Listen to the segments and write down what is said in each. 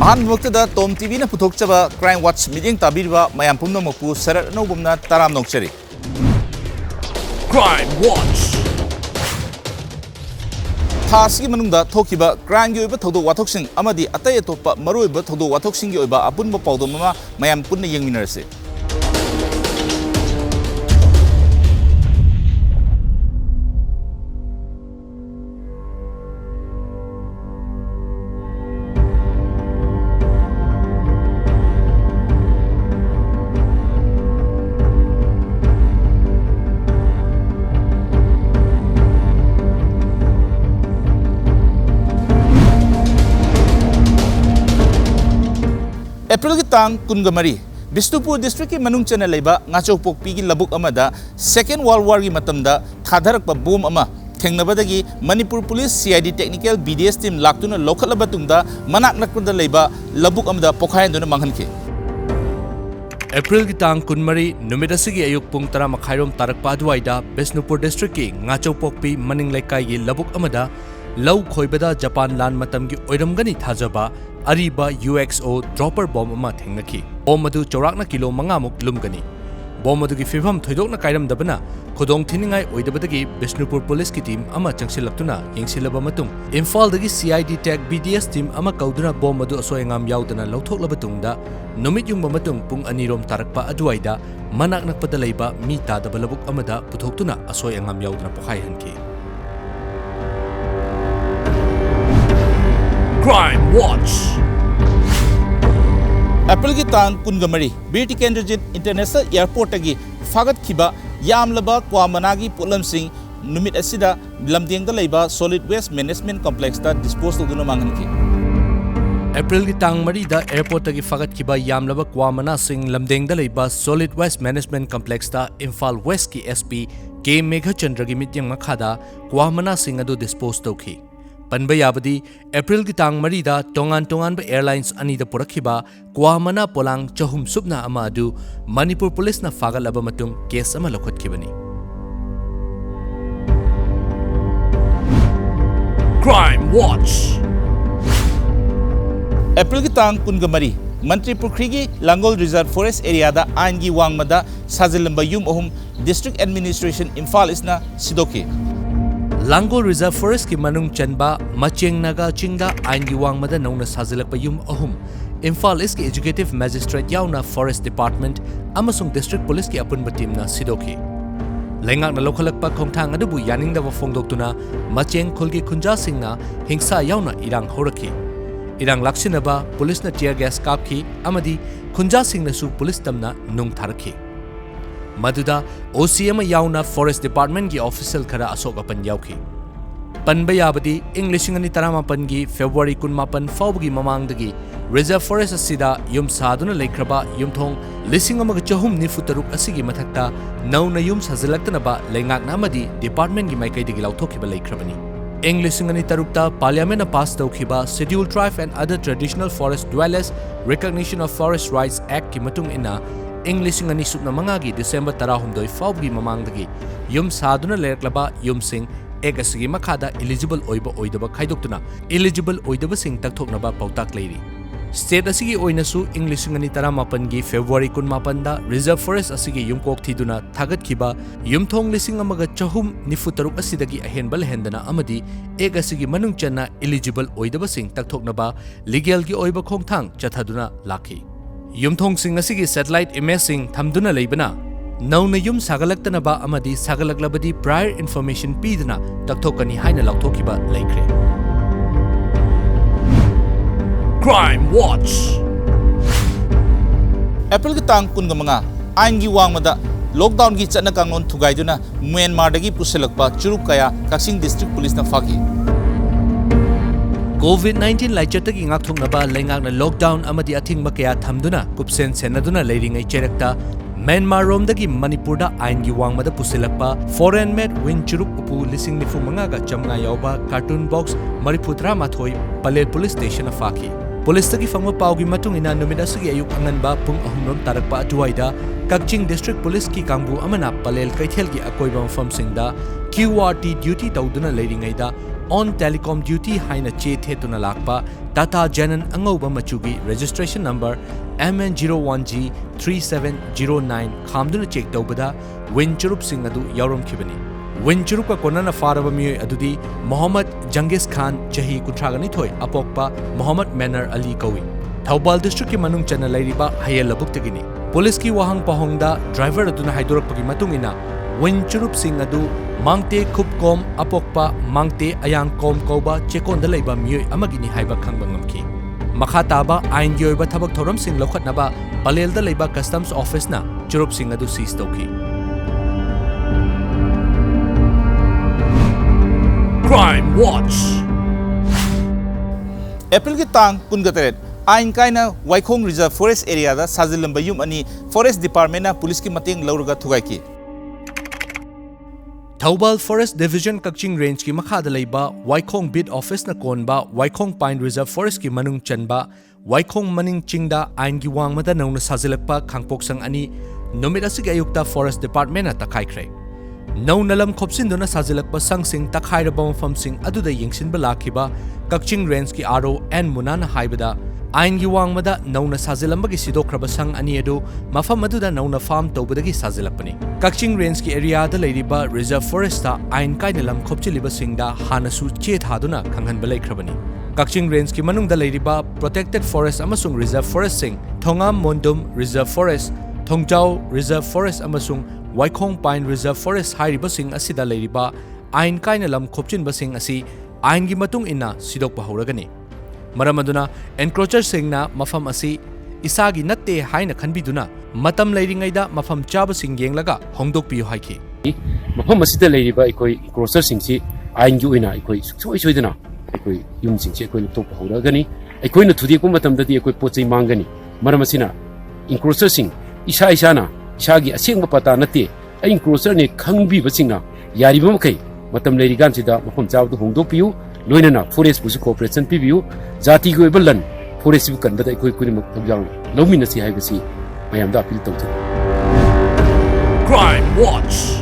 Ahmad TOMTV ने पुथोक्चबा crime watch meeting ताबीरबा मयाम पुम्नमकु सरत नौगुमना तराम नोक्चरी crime watch थासी मनुंगदा थोकिबा crime गी ओइबा थौदो वाथोक्सिंग अमदी अतय अतोपा मरुइबा थौदो वाथोक्सिंग गी ओइबा अपुनबा पाउदोममा मयाम पुन्ना यंगमिनरसे April ki tang kungamari Bisnupur district ki manung chana leba ngachokpokpi ki labuk amada Second World War ki matamda thadarakpa boom ama thengnabadagi Manipur Police CID Technical BDS team laktuna local abatungda manak nakunda leba labuk amada pokhayan duna manghanke April ki tang kunmari numidasigi ayuk pung tara makhairom tarakpa aduaida Bisnupur district ki ngachokpokpi maning laikai ki labuk amada lau khoibada Japan lan matam ki oiramgani thajaba Ariba UXO dropper bomb ama thengnaki bomb adu chorakna kilo mangamuk lumgani bomb adu ki fifam thoidokna kairam dabana khodong thiningai oidabadagi Bisnupur police ki team ama changsilaktuna yengsilaba matung Imphal dagi CID Tech BDS team ama kauduna bomb adu asoyangam yaudana lauthoklabatungda numit yungba matung pung anirom tarakpa aduaida manak nakpada leiba mi tadaba labuk amada puthoktuna asoyangam yaudana pokhai hanki Crime Watch April ki tang kungamari Birti Kendrejit International Airport agi fagat khiba yamlaba kwamanagi pulam sing numit asida lamdengda leiba solid waste management complex ta disposal duna manghanki April ki tang mari da airport agi fagat khiba yamlaba kwamana sing lamdengda leiba solid waste management complex ta Imphal West ki SP K Megha Chandra gi mityang makhada kwamana sing adu dispose tawki Panba yabadi April ki tang mari da tongan ba airlines ani da purakhiba kwamana polang chahum subna ama adu Manipur police na fagalaba matung case ama lokhotkibani Crime Watch April ki tang kungamari Mantri Pukri gi Langol Reserve Forest area da ain gi wangmada sajilamba yum ohum district administration Imphal isna sidoki Langol Reserve Forest ki manung chanba macheng naga chinga ain gi wangmada nauna sajilakpa yum ahum Imphal is ki executive magistrate yauna forest department amasung district police ki apunba team na sidoki lengak na lokhalakpa khongthang adubu yaninda wa phongdoktuna macheng khulgi khunja singna hingsa yauna irang horaki irang laksinaba police na tear gas kapki amadi khunja singna su police tamna nung tharaki Maduda OCM yauna forest department ki official khara asok apan yauki Panba yabadi English ngani taramapan gi February 18 fawgi mamangdagi reserve forest asida yum saduna leikraba yumthong lising amaga chahum ni futaruk asigi mathakta nauna yum sajilakna ba lengak namadi department gi maikai digi lauthokiba leikrabani English ngani tarukta parliament pass tawkhiba scheduled tribe and other traditional forest dwellers recognition of forest rights act ki matung ina English ngani supna mangagi December 16 fawgi mamangdagi yum saduna leklaba yum sing egasigi makhada eligible oiba oidaba khaidoktuna eligible oidaba sing takthoknaba pautak leiri state asigi oinasu English ngani 18 gi February 18 da reserve forest asigi yumkok thiduna thagat khiba yumthong lising amaga chahum nifutaruk asidagi ahenbal hendana amadi egasigi manung channa eligible oidaba sing takthoknaba legal gi oiba khongthang chathaduna lakhi Yumthong sing asigi satellite image sing thamduna leibana nauna yum sagalaktanaba amadi sagalaklabadi prior information pidna takthokani haina lauthokiba leikre Crime Watch April ki tang kungamanga ain gi wangmada lockdown gi chana kangon thugaiduna Myanmar dagi puselakpa churuk kaya Kaksing district police na fagi COVID-19 laichatagi ngakthongnaba lengakna lockdown amadi athingba kaya thamduna kupsen senaduna leiringai cherakta Myanmar romdagi Manipur da ain gi wangmada pusilakpa foreign made winchuruk upu lising nifu mangaga chamnga yauba cartoon box Mariputra mathoi Palel police station afaki police tagi fangma pawgi matung ina numida sagi ayuk anganba pung ahumrom tarakpa aduaida Kaksing district police ki kangbu amana Palel kaithel gi akoiba mafam singda QRT duty tawduna leiringai da on telecom duty haina che thetuna lakpa Tata Janan angauba machugi registration number MN01G3709 khamduna check tawbada win churup sing adu yauram khibani win churup ka konana faraba mi adudi Muhammad Jangis Khan chahi kutragani thoi apokpa Muhammad Manor Ali kawi Thaubal district ki manung chana lairiba hayel labuk tagini police ki wahang pahongda driver aduna haidorakpagi matungina win churup sing adu mangte khupkom apokpa mangte ayang kom koba chekon da leiba mioi amagini haiba khangba ngamki makha taba ain gi oiba thabak thoram sing lokhatnaba palel da leiba customs office na churup sing adu seize tawki Crime Watch April ki tang kungateret ain kaina Waikhong Reserve Forest area da sajilamba yum ani Forest Department na police ki mating lauraga thugai ki Thaubal Forest Division Kakching Range ki makhada leiba Waikhong Bid Office na konba Waikhong Pine Reserve Forest ki manung chanba Waikhong Maning Chingda ain gi wangmada nauna sajilakpa khangpoksang ani numit asigi ayukta Forest Department na takhaikre nalam khopsinduna sajilakpa sangsing takhairaba mafamsing aduda yengsinba lakhiba Kakching Range ki RO and Munana haibada ain gi wangmada nauna sajilambagi sidokraba sang ani adu mafam aduda nauna farm tawbadagi sajilakpani Kakching Range ki area da leiriba Reserve Forest ta ain kaina lam khopchiliba singda hanasu che thaduna khanghanba laikhrabani Kakching Range ki manungda leiriba Protected Forest amasung Reserve Forest sing Thongam Mondum Reserve Forest Thongjau Reserve Forest amasung Waikhong Pine Reserve Forest hairiba sing asida leiriba ain kaina lam khopchinba sing asi ain gi matung inna sidokpa hauragani Maramaduna encroacher singna mafam asi isagi natte haina khanbiduna matam leiringaida mafam chaba sing yenglaga hongdok piu haiki mafam asida leiriba ikoi encroacher singsi ain gi uina ikoi soi soidana ikoi yum singsi ikoi luptok hauragani ikoi na thudi ko matam dadi ikoi pochai mangani maramasina encroacher sing isana isagi asengba pata natte ai encroacher ne khangbi basingna yariba makai matam leirigan sida mafam chawdu hongdok piu Loinana Forest Busu Cooperation PBU Zati go Ebelan Forest Bu Kanbata Ikoi Kurimak Tagyang Lominasi Haibasi Mayam da appeal tawti Crime Watch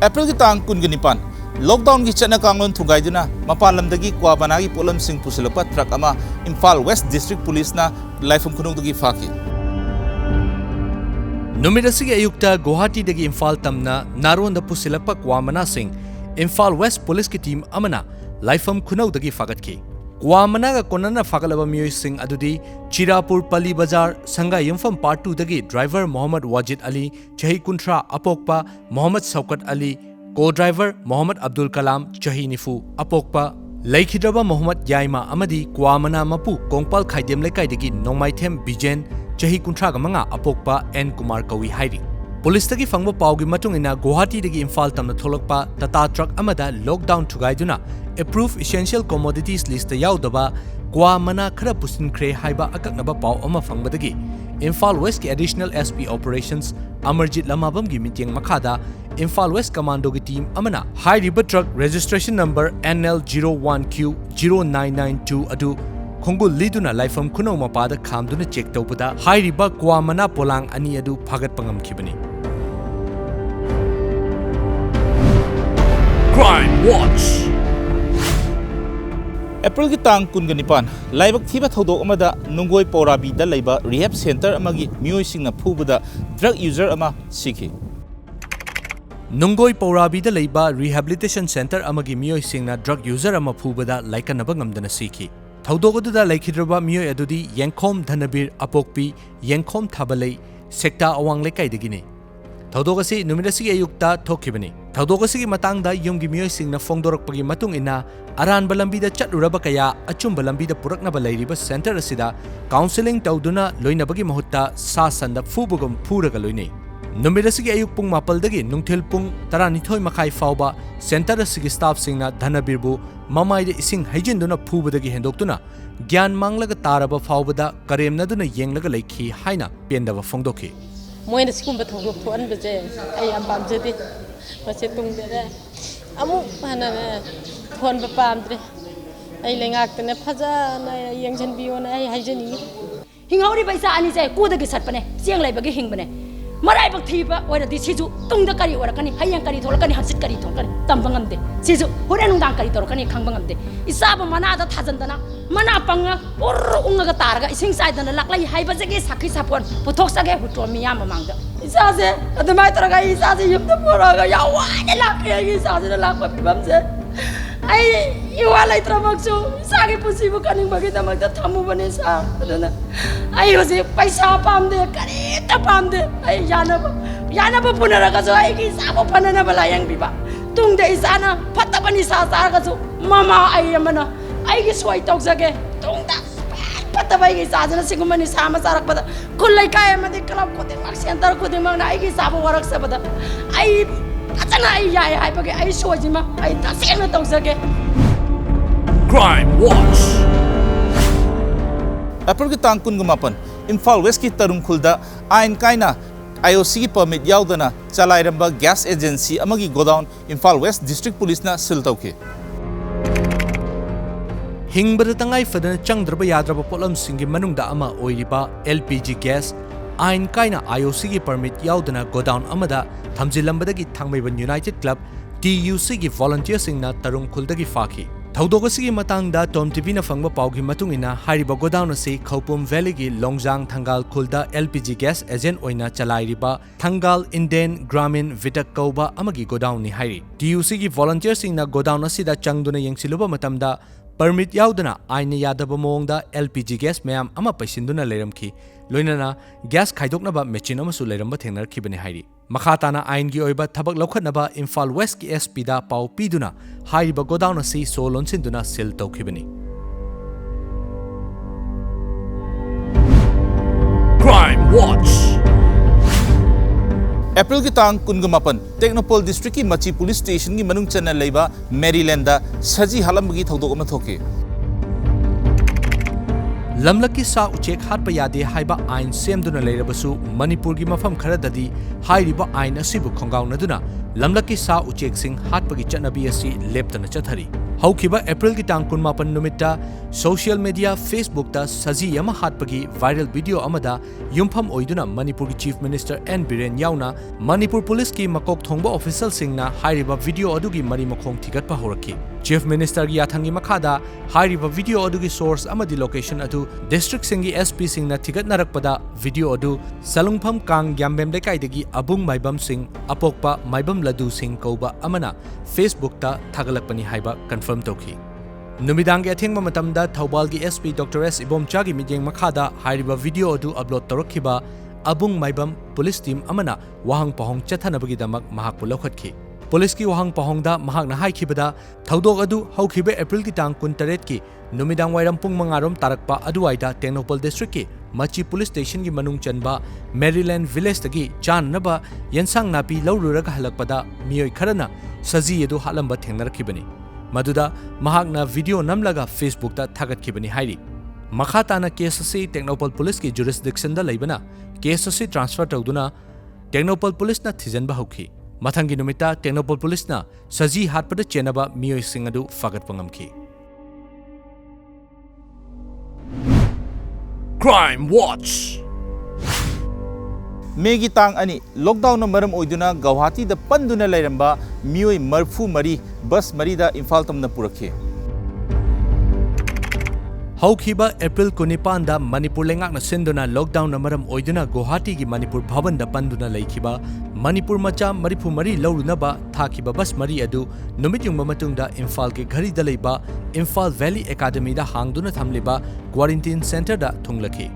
April ki tang kun ganipan lockdown ki chana kanglon thugaiduna mapalamdagi kwabanagi polam sing pusilapa truck ama Imphal West District Police na laifum khunungdagi faki Numirasigi ayukta Guwahati dagi Imphal tamna naronda pusilapa kwamana sing Imphal West Police ki team amana laifam khunau dagi fagatki kwamana ga konana fagalaba mioi sing adudi Chirapur Pali Bazar Sangai Yumfam Part 2 dagi driver Muhammad Wajid Ali chahi kuntra apokpa Muhammad Saukat Ali co-driver Muhammad Abdul Kalam chahi nifu apokpa Laikhidraba Muhammad Yaima amadi kwamana mapu Kongpal Khaidem Lekai dagi Nongmaithem Bijen chahi kuntra ga manga apokpa N Kumar Kawi hairi Police tagi fangba paugi matung ina Guwahati dagi Imphal tamna tholokpa Tata truck amada lockdown thugaiduna approved essential commodities list yaudaba kwa mana khara pusinkhre haiba akaknaba pau ama fangbadagi Imphal West ki additional SP operations Amarjit Lamabam gi mityeng makhada Imphal West commando gi team amana high river truck registration number NL01Q0992 adu Khongul liduna laifam khunau mapada khamduna check tawbada high river kwa mana polang ani adu phagat pangam khibani Crime Watch April ki tang kun ganipan laibak thiba thodok amada nungoi porabi da leiba rehab center amagi mioi singna phubada drug user ama sikhi Nungoi Porabi da leiba rehabilitation center amagi mioi singna drug user ama phubada laikanaba ngamdana sikhi Thaudogoduda laikhidraba mioi adudi Yengkhom Dhanabir Apokpi Yengkhom Thabalei Sekta Awang Lekai dagini Thaudogasi numirasi ayukta thokibani Thaudogasi gi matangda yumgi mioi singna fongdorakpagi matung ina aranba lambida chatluraba kaya achumba lambida puraknaba leiriba center asida counseling tawduna loinabagi mahutta sa sanda phubugum phuraga loinei Numirasi ayuk pung mapaldagi nungthil pung taranithoi makai fauba center asigi staff singna Dhanabirbu mamaide ising haijinduna phubadagi hendoktuna gyan manglaga taraba faubada karemnaduna yenglaga leikhi haina pendaba fongdokhi Moina sikumba thongdok thoan baje ai am pamjedi mase tungdere amu hanana thon ba pamdre ai lengaktene phajana yengjan biona ai haijani Hinghauri paisa ani jai kodagi satpane siang laibagi hingbane Marai bak thiba oira di siju tungda kari ora kani hayang kari tholakani hasit kari thongkani tambangamde siju hore nungdang kari torkani khangbangamde isaba mana da thajandana mana panga or unga ga targa ising saidana laklai haiba jege sakhi sapon puthok sage hutro miyam mamangda isase adamai taraga isase yumda poraga yawana lakhe isase lakpa bamse ai iwalai tramaksu sage pusibu kaning bagi damagda thamu bane sa adana ai hoje paisa pamde kare ta pamde ai yana punaraga so ai ki sabo panana bala yang biba tungde isana phatabani sa sarga so mama ai amana ai ki swai tok jage tungda patabai ki sajana sigumani sama sarak pada kullai kai amade club ko de mak center ko de mak na ai ki sabo warak sa pada ai atana ai yai ai page ai sojima ai ta sena tok jage Crime Watch. April ki tang kun gumapan Imphal West ki Tarungkhulda ain kaina IOC ki permit yaudana chalairamba gas agency amagi godown Imphal West District Police na sil tauke Hingbada tangai fadana changdraba yadraba polam singi manungda ama oiriba LPG gas ain kaina IOC ki permit yaudana godown amada thamjilambadagi thangmaiban United Club TUC ki volunteer singna Tarungkhulda ki faki Thaudok asigi matangda TOMTV na fangba paugi matungina hariba godown ase Khaupum Valley ki Longjang Thangal Khulda LPG gas agent oina chalairiba Thangal Indian Gramin Vitak Kauba amagi godown ni hairi TUC ki volunteer singna godown asida changduna yengsiluba matamda permit yaudana aina yadaba mongda LPG gas mayam ama paisinduna leiramki loinana gas khaidoknaba machine amasu leiramba thengnar hairi Makhatana ain gi oiba thabak lokhatnaba Imphal West ki SP da pau piduna haiba godown asi so lonsinduna sil tawkhibani Crime Watch April ki tang kun gumapan Technopole District ki Machi Police Station ki manung channel leiba Maryland da saji halambagi thaudok ama thoke Lamlaki sa uchek hatpa yade haiba ain semduna leirabasu Manipur gi mafam kharadadi hairiba ain asibu khongaunaduna lamlaki sa uchek sing hatpagi chanabi asi leptana chathari haukiba April ki tang 18 numitta social media Facebook ta saji yama hatpagi viral video amada yumpham oiduna Manipur ki Chief Minister N Biren yauna Manipur Police ki makok thongba official singna hairiba video adugi mari makhong thigatpa horakhi Chief Minister gi yathangi makhada hairiba video adugi source amadi location adu district singi SP singna thigat narakpada video adu salungpham kang gyambem lekaidagi abung maibam sing apokpa maibam ladu sing kauba amana Facebook ta thagalakpani haiba confirm tokhi Numidang athengma matamda Thoubal gi SP Dr S Ibomcha gi mijeng makhada hairiba video adu upload torakhiba abung maibam police team amana wahang pahong chathanabagi damak mahakpu lokhatkhi Police ki wahang pahongda mahakna haikibada thaudok adu haukhibe April ki tang 18 ki numidang wairam pung mangarom tarakpa aduwaida Technopole District ki Machi Police Station ki manung chanba Maryland Village tagi chanaba yansang napi laururaga halakpada miyoi kharana saji edu halamba thengnarakibani maduda mahakna video namlaga Facebook ta thagatkibani hairi makhatana case ase Technopole Police ki jurisdiction da leibana case ase transfer tawduna Technopole Police na thijanba hauki Mathangi numita Technopole Police na saji hatpada chenaba miyoi sing adu fagatpa ngamki Crime Watch Megi tang ani lockdown na maram oiduna Guwahati da panduna lairamba miyoi marfu mari bus mari da Imphal tamna purakhe Haukiba April 19 da Manipur lengak na senduna lockdown na maram oiduna Guwahati gi Manipur bhavan da panduna laikhiba Manipur macha marifu mari laurunaba thakiba bus mari adu numit yungma matungda Imphal ki ghari da leiba Imphal Valley Academy da hangduna thamliba quarantine center da thunglakhi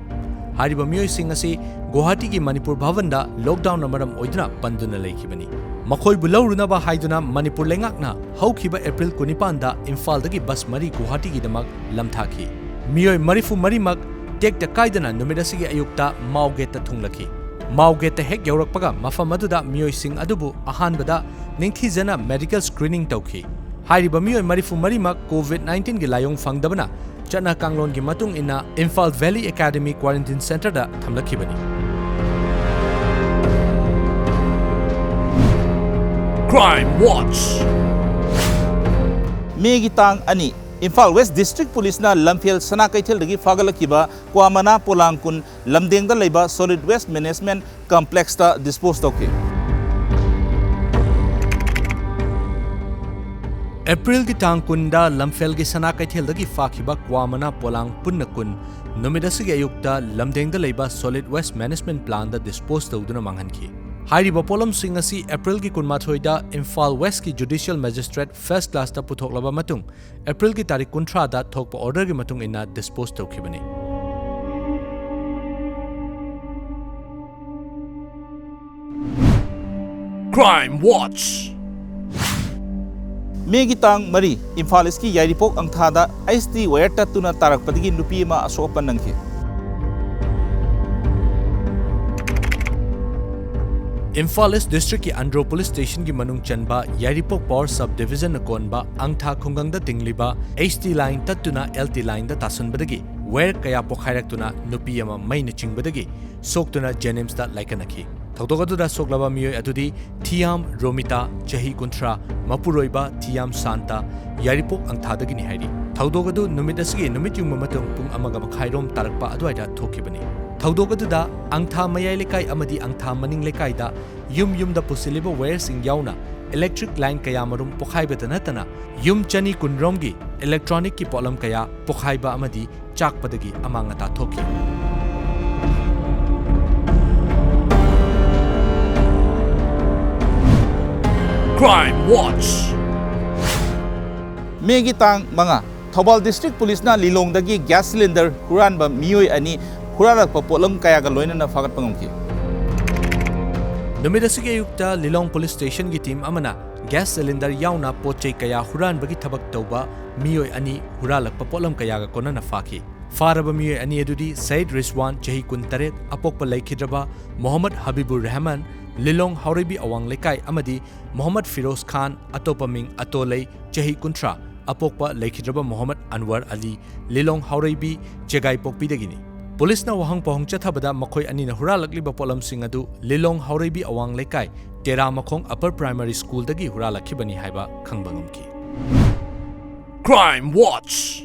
hariba miyoi sing asi Guwahati gi Manipur bhavan da lockdown na maram oiduna panduna laikhibani makhoi bu laurunaba haiduna Manipur lengak na haukiba April 19 da Imphal dagi bus mari Guwahati gi damak lamthakhi miyoi marifu marimak tekta kaidana numidasigi ayukta maugeta thunglakhi maugeta hek yaurakpaga mafam aduda miyoi sing adubu ahanbada ningthijana medical screening tawkhi hairiba miyoi marifu marimak COVID-19 gi layong fangdabana chana kanglon gi matung ina Imphal Valley Academy Quarantine Center da thamlakhibani Crime Watch Megi tang ani Imphal West District Police na Lamphel Sana Kaithel dagi fagalakiba Kwamana Polangkun Lamdengda leiba Solid Waste Management Complex ta dispose toki. April ki tangkunda Lamphel ki Sana Kaithel dagi fakiba Kwamana Polang Punnakun Numidasigi ayukta Lamdengda leiba Solid Waste Management Plan da dispose tawduna manghanki. Hairiba polam sing asi April ki kunmathoida Imphal West ki Judicial Magistrate First Class ta puthoklaba matung April ki tarik 13 da thokpa order ki matung ina dispose tawkhibani. Crime Watch. Megi tang mari Imphal East ki Yairipok ang thada IST wire tatuna tarak padigi nupi ma asopan nangki. Imphal East District ki Andro Police Station ki manung chanba Yairipok Power Subdivision na konba angtha khungangda tingliba HT line tatuna LT line da tasunbadagi where kaya pokhairak nupi ama mai na chingbadagi soktuna Jenims da laikanaki. Thokdogadu da soklaba miyoi adudi Thiam Romita Chahi Kuntra Mapuroiba Thiam Santa Yairipok angthadagi ni hairi. Thokdogadu numit asigi numit yung mamatong pung amaga makhairom tarakpa adwaida thokibani. Thokdogadu da angtha mayai lekai amadi angtha maning lekai da yum da pusiliba wire sing yauna electric line kaya marum pokhaiba natana yum chani kunromgi electronic ki polam kaya pokhaiba amadi chakpadagi amangata thoki. Crime Watch. Megi tang mga Thobal District Police na Lilongdagi gas cylinder huran ba miyoi ani hurarak pa polam kaya ga loina na fagat pangumki. Numidasigi ayukta Lilong Police Station ki team amana gas cylinder yauna pochei kaya huran bagi thabak tawba miyoi ani huralak pa polam kaya ga kona na faki. Faraba miyoi ani adudi Said Rizwan Chahi Kuntaret apokpa laikhidraba Muhammad Habibur Rahman Lilong Hauribi Awang Lekai Amadi Muhammad Firoz Khan Atopaming Atolei Chahi Kuntra Apokpa Laikhidraba Muhammad Anwar Ali Lilong Hauribi Chegai Pokpidagini. Police na wahang pohong chathabada makoy ani na huralakliba polam singadu Lilong Hauribi Awang Lekai Tera Makong Upper Primary School dagi huralakhibani haiba khangbangumki. Crime Watch.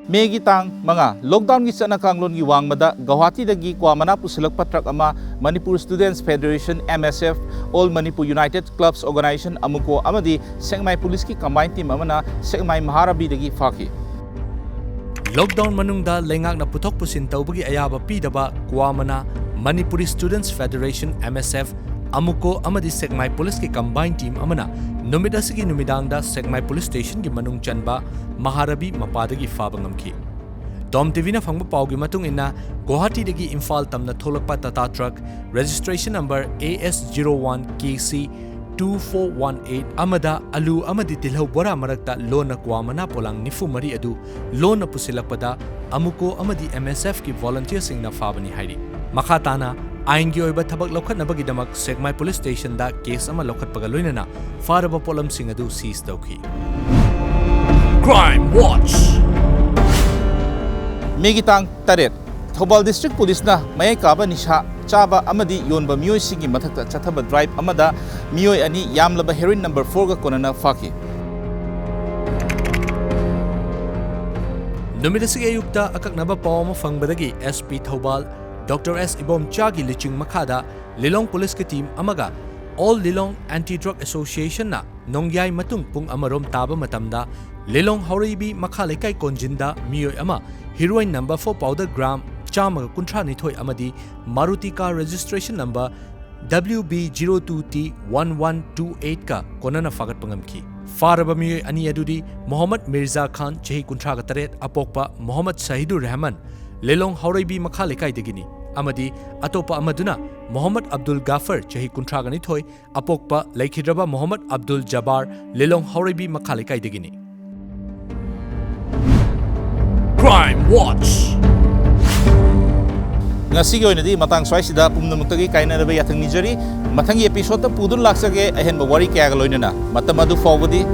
Megi tang mga lockdown gi sana kanglon gi wangmada Guwahati dagi Kwamana pusilak patrak ama Manipur Students Federation MSF All Manipur United Clubs Organization amuko amadi Sengmai Police ki combined team amana Sengmai Maharabi dagi faki. Lockdown manungda lengak na putok pusin tawbagi ayaba pidaba Kwamana Manipuri Students Federation MSF amuko amadi Sengmai Police ki combined team amana numidasigi numidangda Sengmai Police Station ki manung chanba Maharabi mapadagi fabangamki. TOMTV na fangba paugi matung ina Guwahati dagi Imphal tamna tholakpa Tata truck registration number AS01KC 2418 amada alu amadi tilhau bora marakta lona Kwamana polang nifu mari adu lona pusilakpada amuko amadi MSF ki volunteers sing na fabani hairi. Makatana Aingi oiba thabak lokhatnabagi damak Sengmai Police Station da case ama lokhatpaga loinana faraba polam sing adu seize tawki. Crime Watch. Megi tang taret Thobal District Police na mayai kaba nisha chaba amadi yonba miyoi sigi mathakta chathaba drive amada miyoi ani yamlaba heroin number 4 ga konana faki. Numidasigi ayukta akaknaba pawama fangbadagi SP Thobal Dr. S. Ibom Chagi Liching Makada Lilong Police ki team amaga All Lilong Anti-Drug Association na nongyay matung pung amarom taba matamda Lilong Hauribi Makhalekai Konjinda miyoi ama heroin number 4 powder gram chamaga kuntra nithoi amadi Maruti car registration number WB02T1128 ka konana fagat pangamki. Faraba miyoi ani adudi Muhammad Mirza Khan Chahi Kuntra Taret apokpa Muhammad Sahidur Rahman Lilong Hauribi Makhalekai degini amadi atopa amaduna Muhammad Abdul Gafar Chahi Kuntra Ganithoi apokpa Laikhidraba Muhammad Abdul Jabbar Lilong Hauribi Makhalekai degini. Crime Watch. Ngasigi oinadi matang swaisida pumnamutagi kainaraba yathang nijari mathangi episode ta pudun laksage ahenba wari kaya ga loinana matamadu fawbadi